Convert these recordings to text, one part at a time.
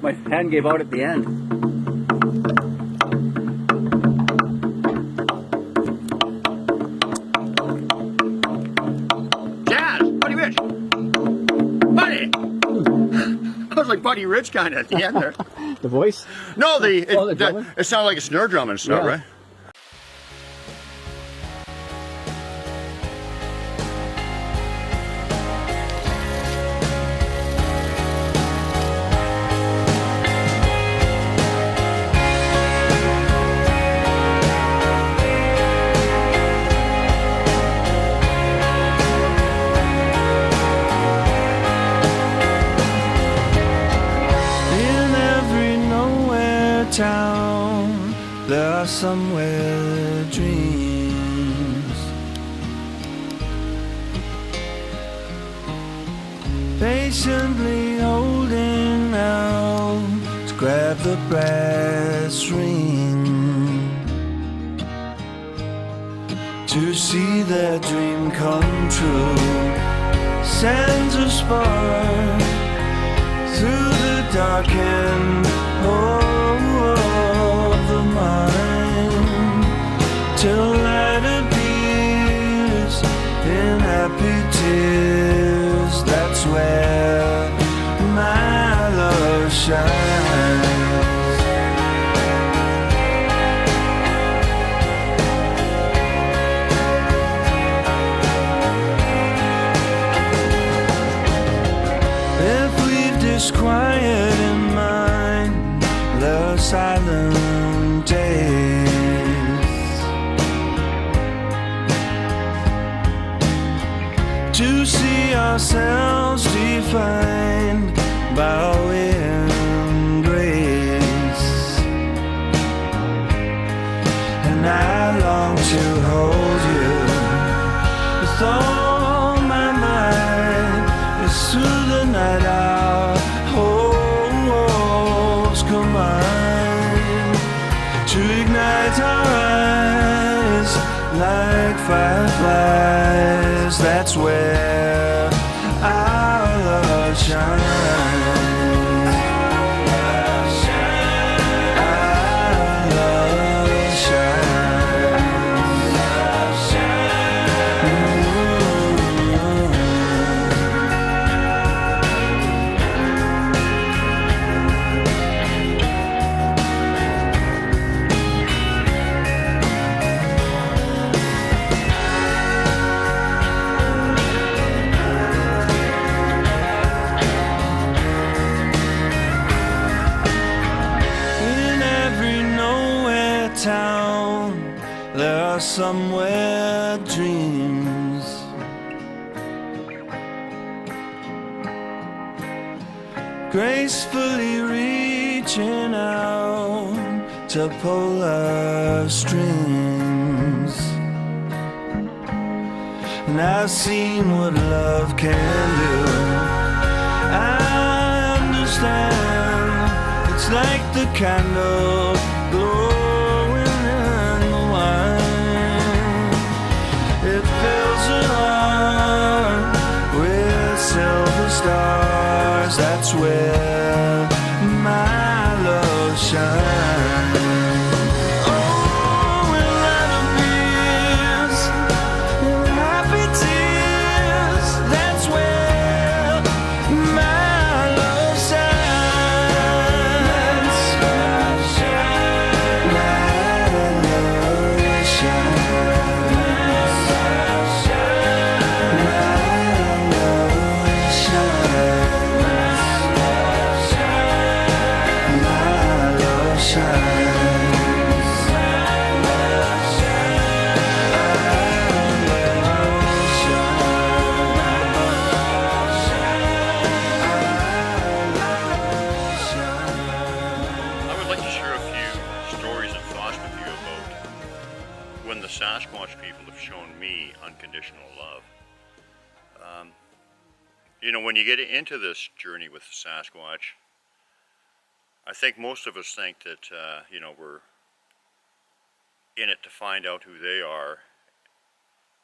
My hand gave out at the end. Jazz, Buddy Rich. Buddy! I was like Buddy Rich kind of at the end there. The voice? No, the drumming? it sounded like a snare drum and stuff, Yeah. right? Town, there are somewhere dreams, patiently holding out to grab the brass ring, to see their dream come true. Sends a spark through the darkened hole of the mind, till light appears in happy tears. That's where my love shines. If we've disquiet in mind the silent days, to see ourselves defined by our embrace, and I long to hold you with all my might, as through the night our hopes combine, to ignite our eyes like fireflies. That's where our love shines. Our love shines. Town, there are somewhere dreams, gracefully reaching out to pull our strings. And I've seen what love can do. I understand. It's like the candle glowing in the wine. It fills the heart with silver stars. That's where my love shines. Oh, in ladder beers, in happy tears. That's where my love shines. My love shines. My love I would like to share a few stories and thoughts with you about when the Sasquatch people have shown me unconditional love. When you get into this journey with the Sasquatch, I think most of us think that, we're in it to find out who they are,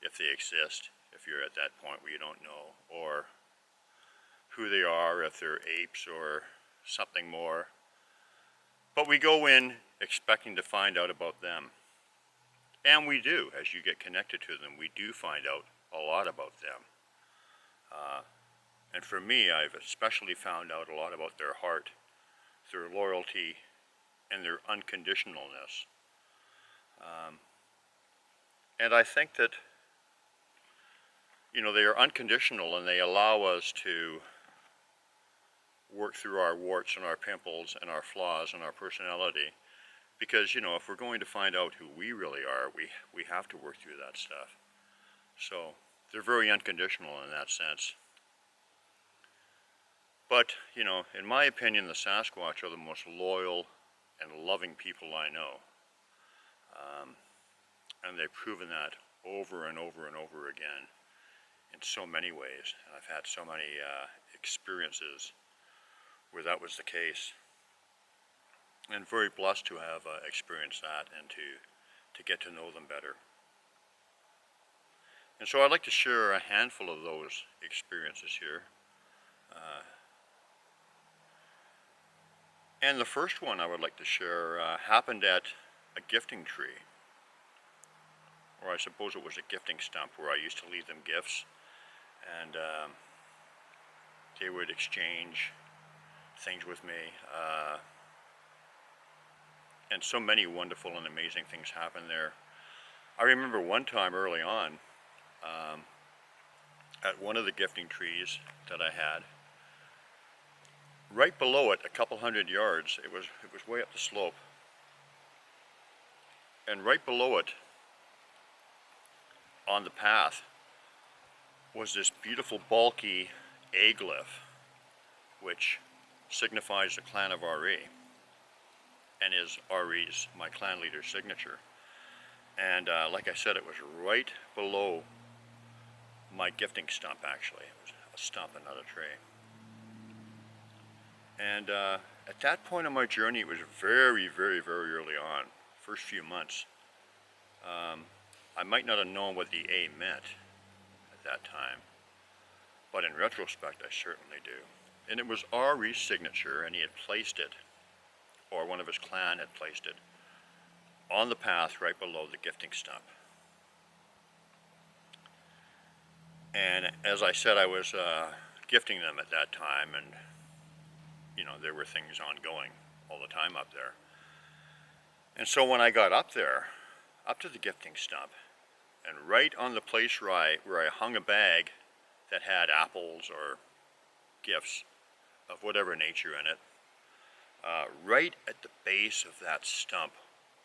if they exist, if you're at that point where you don't know, or who they are, if they're apes or something more. But we go in expecting to find out about them. And we do. As you get connected to them, we do find out a lot about them. And for me, I've especially found out a lot about their heart, their loyalty, and their unconditionalness. And I think that, they are unconditional, and they allow us to work through our warts and our pimples and our flaws and our personality. Because, if we're going to find out who we really are, we have to work through that stuff. So they're very unconditional in that sense. But, in my opinion, the Sasquatch are the most loyal and loving people I know. And they've proven that over and over and over again in so many ways. And I've had so many experiences where that was the case. And very blessed to have experienced that and to get to know them better. And so I'd like to share a handful of those experiences here. And the first one I would like to share happened at a gifting tree. Or I suppose it was a gifting stump where I used to leave them gifts. And they would exchange things with me. And so many wonderful and amazing things happened there. I remember one time early on, at one of the gifting trees that I had, right below it, a couple hundred yards, it was way up the slope. And right below it, on the path, was this beautiful bulky aglyph, which signifies the clan of RE, and is RE's, my clan leader's, signature. And like I said, it was right below my gifting stump, actually. It was a stump and not a tree. And at that point in my journey, it was very, very, very early on, first few months. I might not have known what the A meant at that time, but in retrospect, I certainly do. And it was RE's signature, and he had placed it, or one of his clan had placed it, on the path right below the gifting stump. And as I said, I was gifting them at that time, and there were things ongoing all the time up there. And so when I got up there, up to the gifting stump, and right on the place where I hung a bag that had apples or gifts of whatever nature in it, right at the base of that stump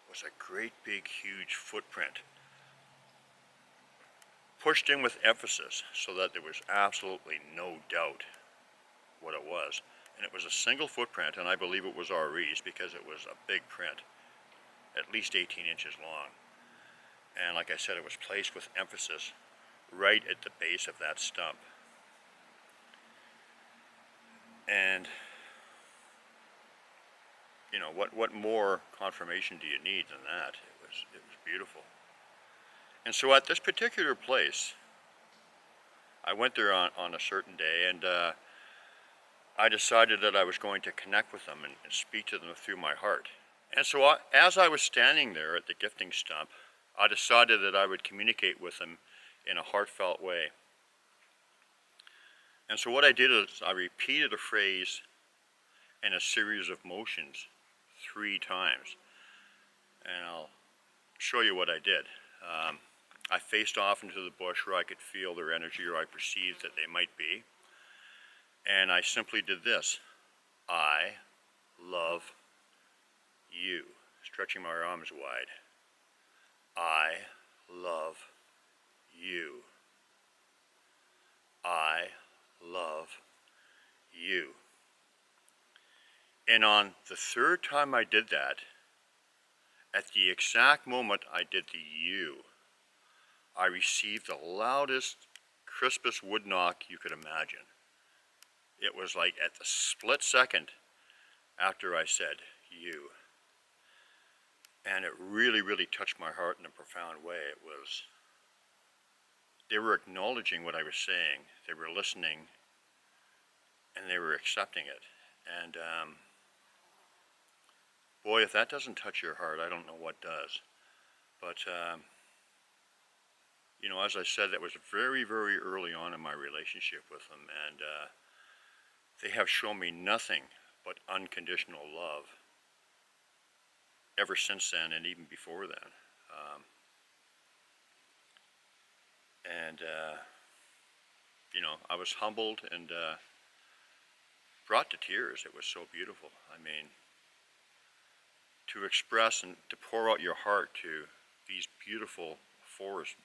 was a great big huge footprint, pushed in with emphasis so that there was absolutely no doubt what it was. And it was a single footprint, and I believe it was RE's because it was a big print, at least 18 inches long. And like I said, it was placed with emphasis right at the base of that stump. And you know, what more confirmation do you need than that? It was beautiful. And so at this particular place, I went there on a certain day, and I decided that I was going to connect with them and speak to them through my heart. And so as I was standing there at the gifting stump, I decided that I would communicate with them in a heartfelt way. And so what I did is I repeated a phrase and a series of motions 3 times. And I'll show you what I did. I faced off into the bush where I could feel their energy, or I perceived that they might be. And I simply did this. I love you. Stretching my arms wide. I love you. I love you. And on the 3rd time I did that, at the exact moment I did the you, I received the loudest, crispest wood knock you could imagine. It was like at the split second after I said you. And it really, really touched my heart in a profound way. They were acknowledging what I was saying, they were listening, and they were accepting it. And boy, if that doesn't touch your heart, I don't know what does. But you know, as I said, that was very, very early on in my relationship with them, and they have shown me nothing but unconditional love ever since then, and even before then. You know, I was humbled and brought to tears. It was so beautiful. I mean, to express and to pour out your heart to these beautiful forest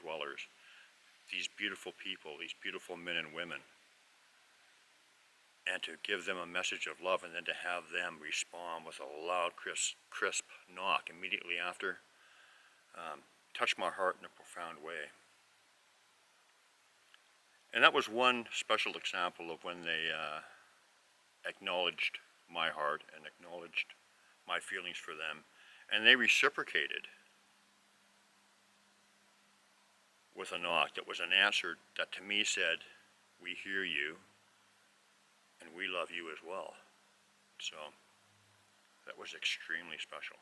dwellers, these beautiful people, these beautiful men and women, and to give them a message of love, and then to have them respond with a loud, crisp knock immediately after, touched my heart in a profound way. And that was one special example of when they acknowledged my heart and acknowledged my feelings for them, and they reciprocated with a knock that was an answer that to me said, we hear you and we love you as well. So that was extremely special.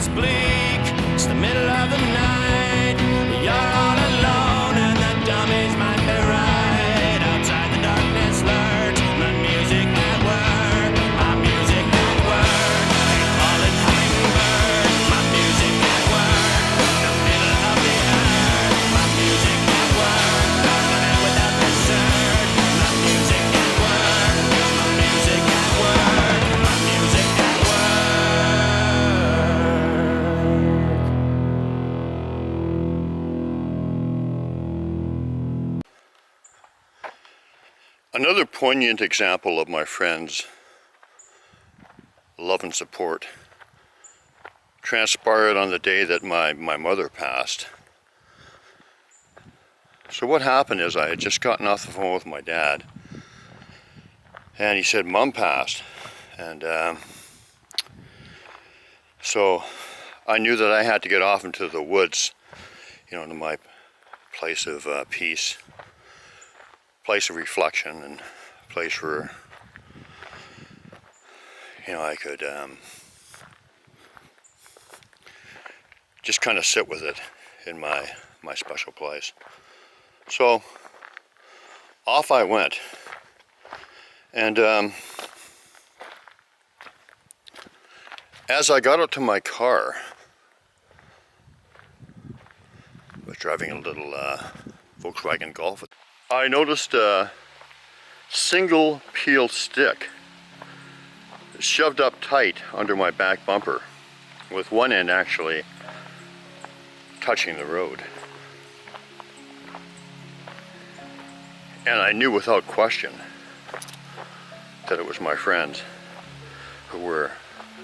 it's bleak, it's the middle of the night. You're all alone and the dummies might be right. Outside the darkness lurks, my music at work, my music at work. They call it hummingbird, my music at work, the middle of the earth. My music at work, running without concern. My music at work, my music at work, my music at work. Another poignant example of my friends' love and support transpired on the day that my mother passed. So what happened is I had just gotten off the phone with my dad, and he said Mom passed, and so I knew that I had to get off into the woods, you know, to my place of peace, place of reflection, and place where, you know, I could just kind of sit with it in my special place. So off I went, and as I got out to my car, I was driving a little Volkswagen Golf. I noticed a single peel stick shoved up tight under my back bumper, with one end actually touching the road. And I knew without question that it was my friends who were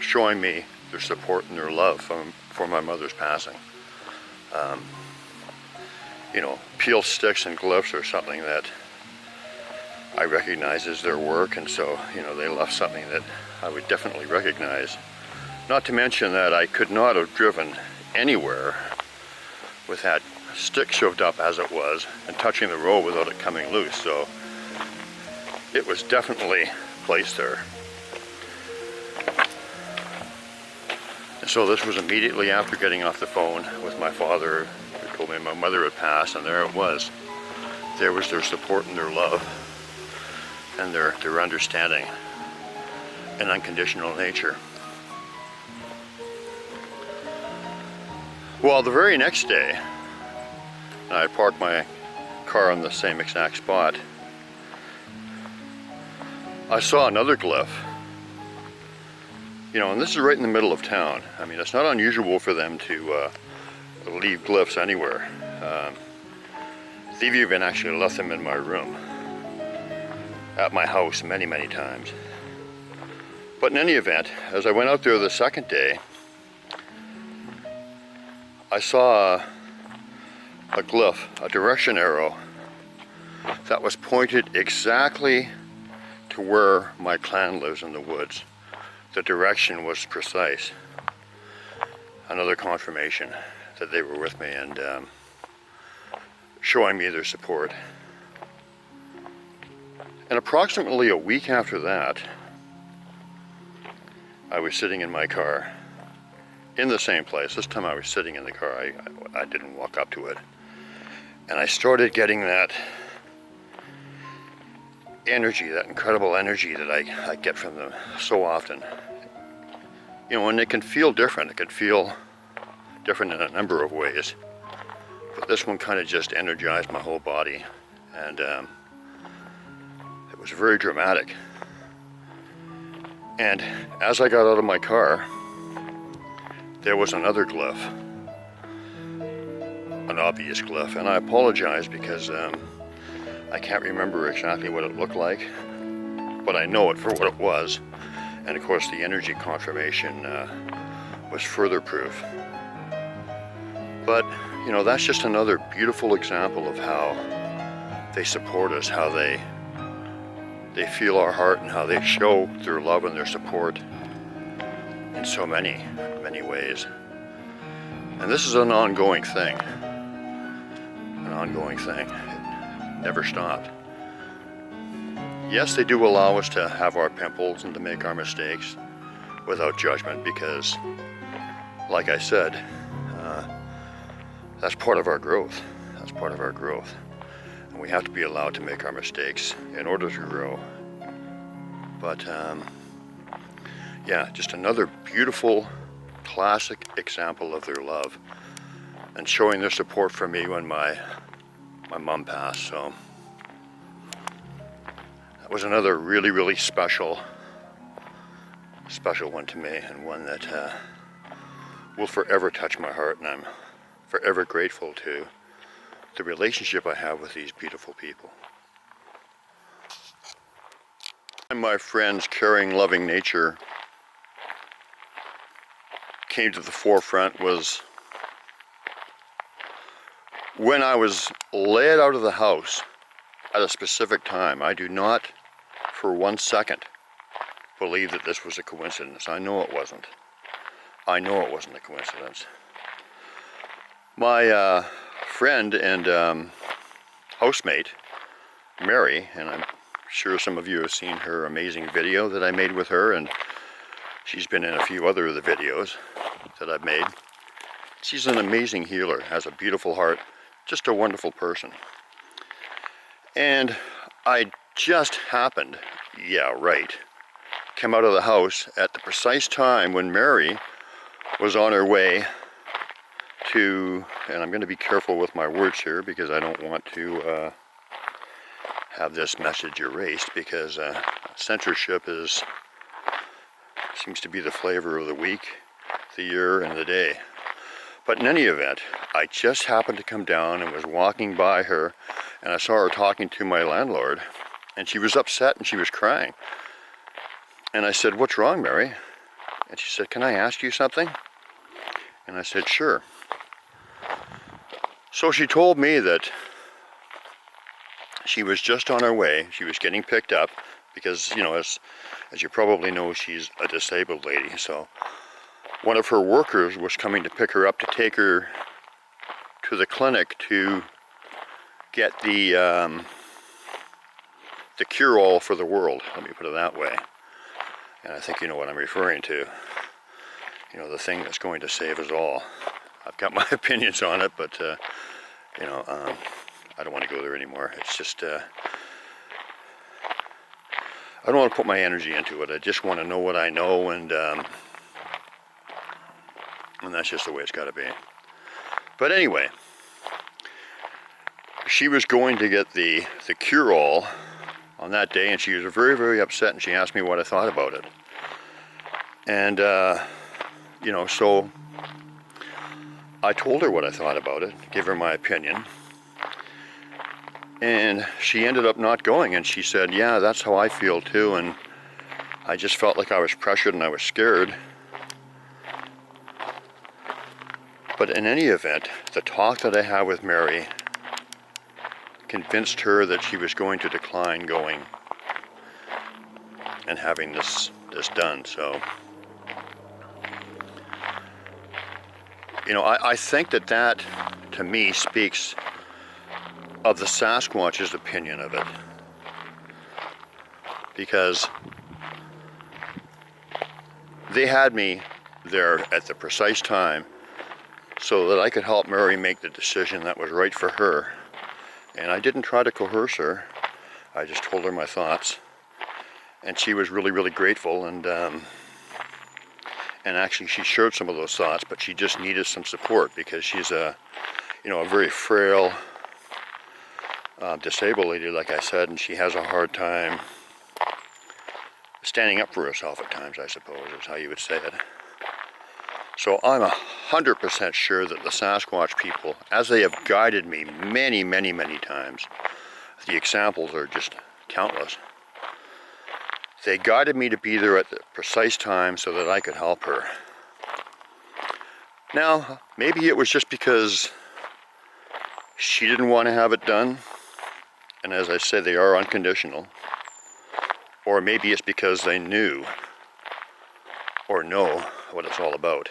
showing me their support and their love for my mother's passing. You know, peel sticks and glyphs are something that I recognize as their work, and so, you know, they left something that I would definitely recognize. Not to mention that I could not have driven anywhere with that stick shoved up as it was and touching the road without it coming loose, so it was definitely placed there. And so this was immediately after getting off the phone with my father, who told me my mother had passed, and there it was. There was their support and their love and their understanding and unconditional nature. Well, the very next day, I parked my car on the same exact spot. I saw another glyph. You know, and this is right in the middle of town. I mean, it's not unusual for them to leave glyphs anywhere. They've even actually left them in my room, at my house, many, many times. But in any event, as I went out there the second day, I saw a glyph, a direction arrow, that was pointed exactly to where my clan lives in the woods. The direction was precise. Another confirmation that they were with me and showing me their support. And approximately a week after that, I was sitting in my car in the same place. This time I was sitting in the car. I didn't walk up to it. And I started getting that energy, that incredible energy that I get from them so often. You know, and it can feel different. It can feel different in a number of ways. But this one kind of just energized my whole body. And it was very dramatic. And as I got out of my car, there was another glyph. An obvious glyph. And I apologize because I can't remember exactly what it looked like, but I know it for what it was. And of course the energy confirmation was further proof. But, you know, that's just another beautiful example of how they support us, how they feel our heart, and how they show their love and their support in so many, many ways. And this is an ongoing thing. An ongoing thing. It never stopped. Yes, they do allow us to have our pimples and to make our mistakes without judgment, because like I said, that's part of our growth. That's part of our growth. And we have to be allowed to make our mistakes in order to grow. But yeah, just another beautiful, classic example of their love and showing their support for me when my mom passed. So that was another really, really special one to me, and one that will forever touch my heart, and I'm forever grateful to the relationship I have with these beautiful people. And my friend's caring, loving nature came to the forefront was when I was led out of the house at a specific time. I do not for 1 second believe that this was a coincidence. I know it wasn't. I know it wasn't a coincidence. My friend and housemate, Mary, and I'm sure some of you have seen her amazing video that I made with her, and she's been in a few other of the videos that I've made. She's an amazing healer, has a beautiful heart, just a wonderful person. And I just happened, yeah, right, come out of the house at the precise time when Mary was on her way to, and I'm going to be careful with my words here because I don't want to have this message erased, because censorship seems to be the flavor of the week, the year, and the day. But in any event, I just happened to come down and was walking by her, and I saw her talking to my landlord, and she was upset and she was crying. And I said, "What's wrong, Mary?" And she said, "Can I ask you something?" And I said, "Sure." So she told me that she was just on her way. She was getting picked up because, you know, as you probably know, she's a disabled lady. So one of her workers was coming to pick her up to take her to the clinic to get the cure-all for the world, let me put it that way. And I think you know what I'm referring to. You know, the thing that's going to save us all. I've got my opinions on it, but you know, I don't want to go there anymore. It's just, I don't want to put my energy into it. I just want to know what I know, and that's just the way it's got to be. But anyway, she was going to get the cure-all on that day, and she was very, very upset, and she asked me what I thought about it. And, you know, so I told her what I thought about it, gave her my opinion, and she ended up not going, and she said, "Yeah, that's how I feel too, and I just felt like I was pressured and I was scared." But in any event, the talk that I had with Mary convinced her that she was going to decline going and having this done. So, you know, I think that to me speaks of the Sasquatch's opinion of it, because they had me there at the precise time so that I could help Mary make the decision that was right for her. And I didn't try to coerce her. I just told her my thoughts, and she was really, really grateful. And actually, she shared some of those thoughts, but she just needed some support because she's a very frail, disabled lady, like I said, and she has a hard time standing up for herself at times, I suppose, is how you would say it. So I'm 100% sure that the Sasquatch people, as they have guided me many, many, many times, the examples are just countless. They guided me to be there at the precise time so that I could help her. Now, maybe it was just because she didn't want to have it done, and as I said, they are unconditional. Or maybe it's because they knew or know what it's all about.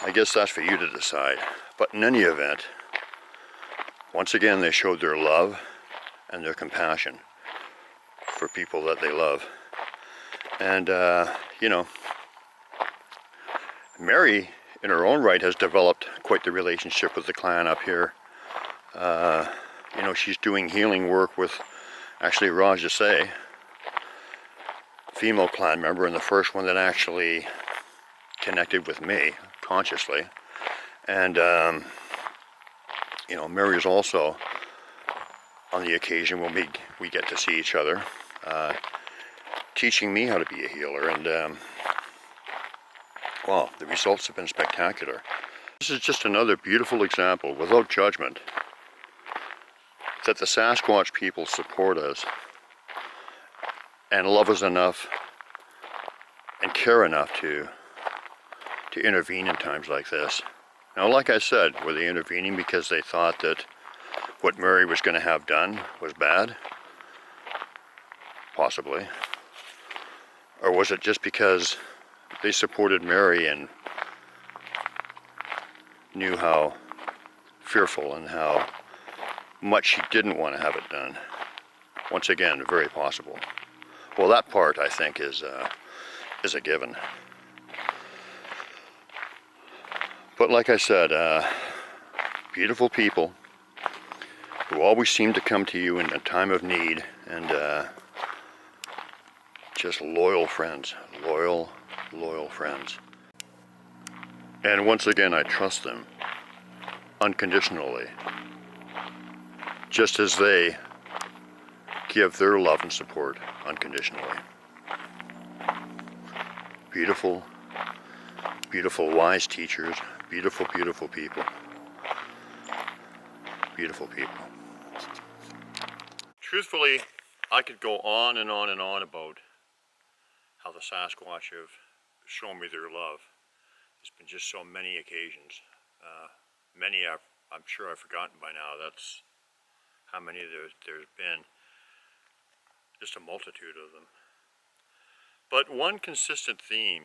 I guess that's for you to decide. But in any event, once again, they showed their love and their compassion for people that they love. And, you know, Mary, in her own right, has developed quite the relationship with the clan up here. You know, she's doing healing work with, actually, Raj Say, female clan member, and the first one that actually connected with me consciously. And you know, Mary is also, on the occasion when we get to see each other, teaching me how to be a healer, and wow, the results have been spectacular. This is just another beautiful example, without judgment, that the Sasquatch people support us and love us enough and care enough to intervene in times like this. Now, like I said, were they intervening because they thought that what Mary was going to have done was bad? Possibly. Or was it just because they supported Mary and knew how fearful and how much she didn't want to have it done? Once again, very possible. Well, that part, I think, is a given. But like I said, beautiful people who always seem to come to you in a time of need, and just loyal friends, loyal friends. And once again, I trust them unconditionally, just as they give their love and support unconditionally. Beautiful, beautiful, wise teachers, beautiful, beautiful people. Beautiful people. Truthfully, I could go on and on and on about how the Sasquatch have shown me their love. There's been just so many occasions. Many I'm sure I've forgotten by now. That's how many there's been. Just a multitude of them. But one consistent theme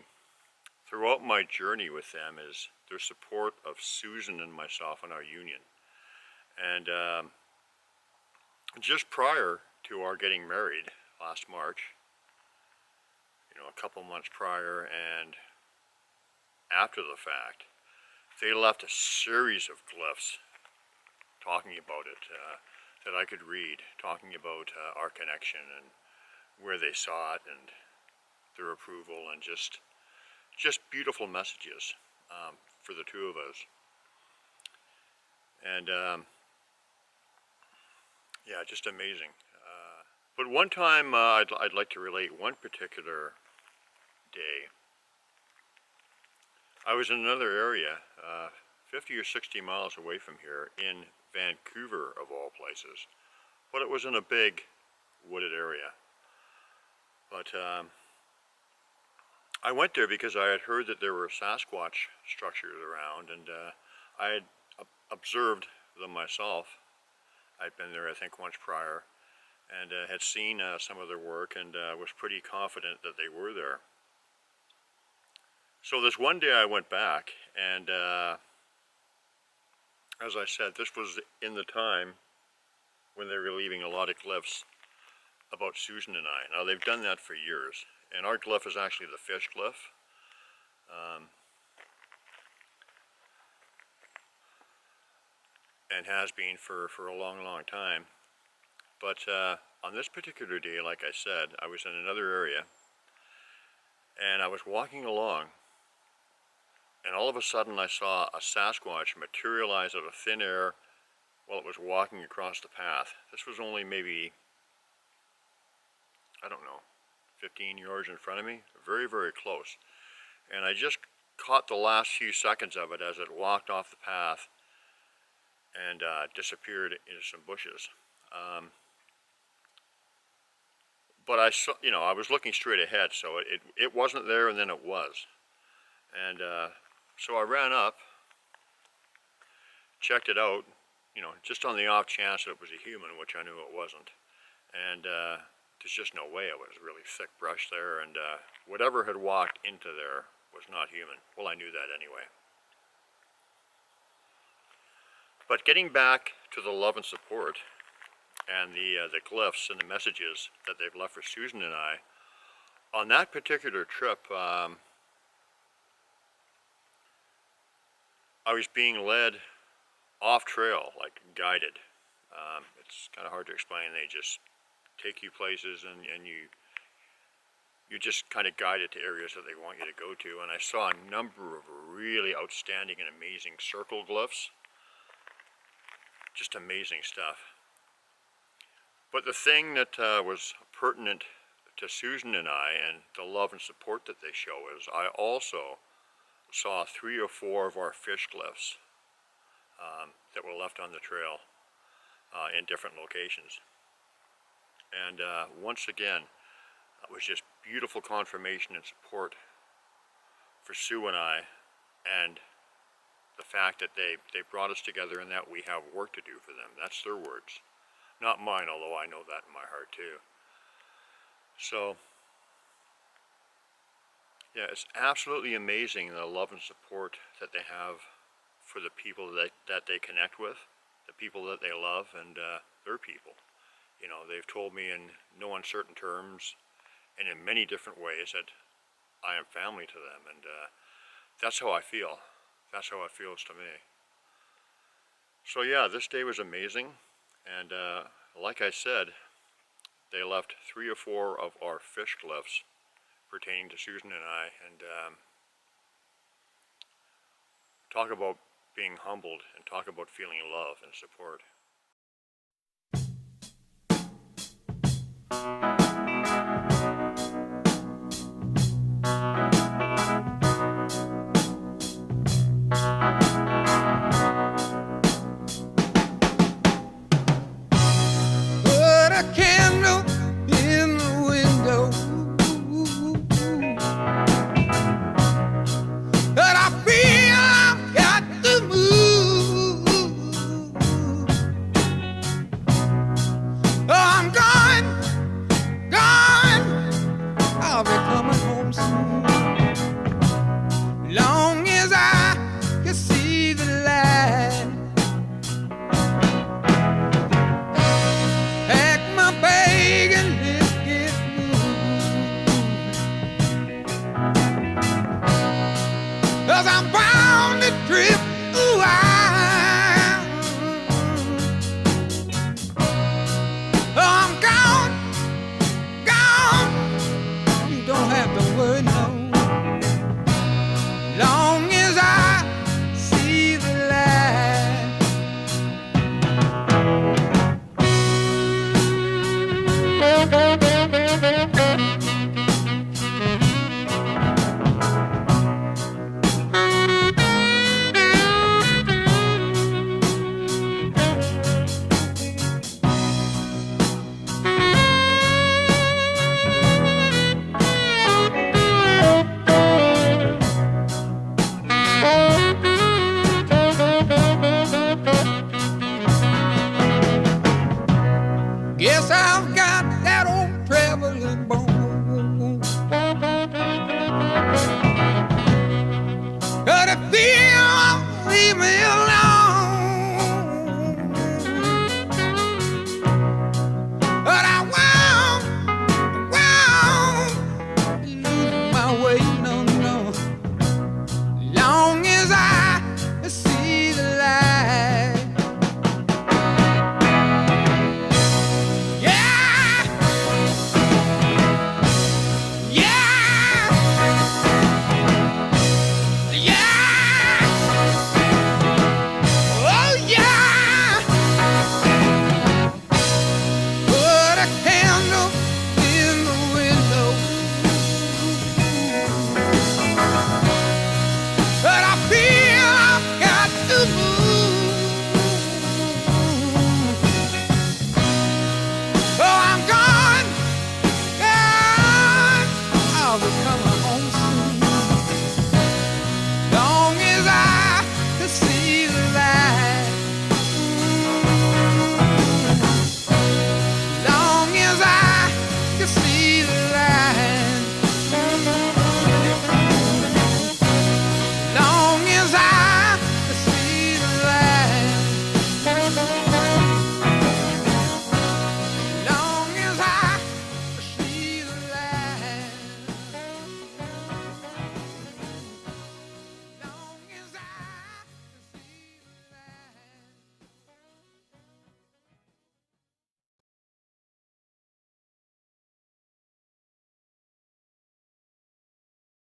throughout my journey with them is their support of Susan and myself and our union. And just prior to our getting married last March, you know, a couple months prior and after the fact, they left a series of glyphs talking about it that I could read, talking about our connection and where they saw it and their approval, and just beautiful messages for the two of us. And yeah, just amazing. But one time I'd like to relate one particular day. I was in another area, 50 or 60 miles away from here, in Vancouver of all places, but it was in a big wooded area. But I went there because I had heard that there were Sasquatch structures around, and I had observed them myself. I'd been there, I think, once prior, and had seen some of their work, and was pretty confident that they were there. So this one day I went back, and as I said, this was in the time when they were leaving a lot of glyphs about Susan and I. Now, they've done that for years, and our glyph is actually the fish glyph. And has been for a long time. But on this particular day, like I said, I was in another area, and I was walking along, and all of a sudden I saw a Sasquatch materialize out of thin air while it was walking across the path. This was only maybe, I don't know, 15 yards in front of me, very, very close. And I just caught the last few seconds of it as it walked off the path and disappeared into some bushes. But I saw, you know, I was looking straight ahead, so it wasn't there, and then it was. And so I ran up, checked it out, you know, just on the off chance that it was a human, which I knew it wasn't. And there's just no way. It was really thick brush there, and whatever had walked into there was not human. Well, I knew that anyway. But getting back to the love and support and the glyphs and the messages that they've left for Susan and I, on that particular trip, I was being led off trail, like guided. It's kind of hard to explain. They just take you places, and you just kind of guided to areas that they want you to go to. And I saw a number of really outstanding and amazing circle glyphs. Just amazing stuff. But the thing that was pertinent to Susan and I, and the love and support that they show, is I also saw 3 or 4 of our fish glyphs that were left on the trail in different locations. And once again, it was just beautiful confirmation and support for Sue and I, and the fact that they brought us together and that we have work to do for them. That's their words. Not mine, although I know that in my heart too. So, yeah, it's absolutely amazing the love and support that they have for the people that they connect with, the people that they love, and their people. You know, they've told me in no uncertain terms and in many different ways that I am family to them, and that's how I feel. That's how it feels to me. So yeah, this day was amazing, and like I said, they left 3 or 4 of our fish glyphs pertaining to Susan and I, and talk about being humbled and talk about feeling love and support.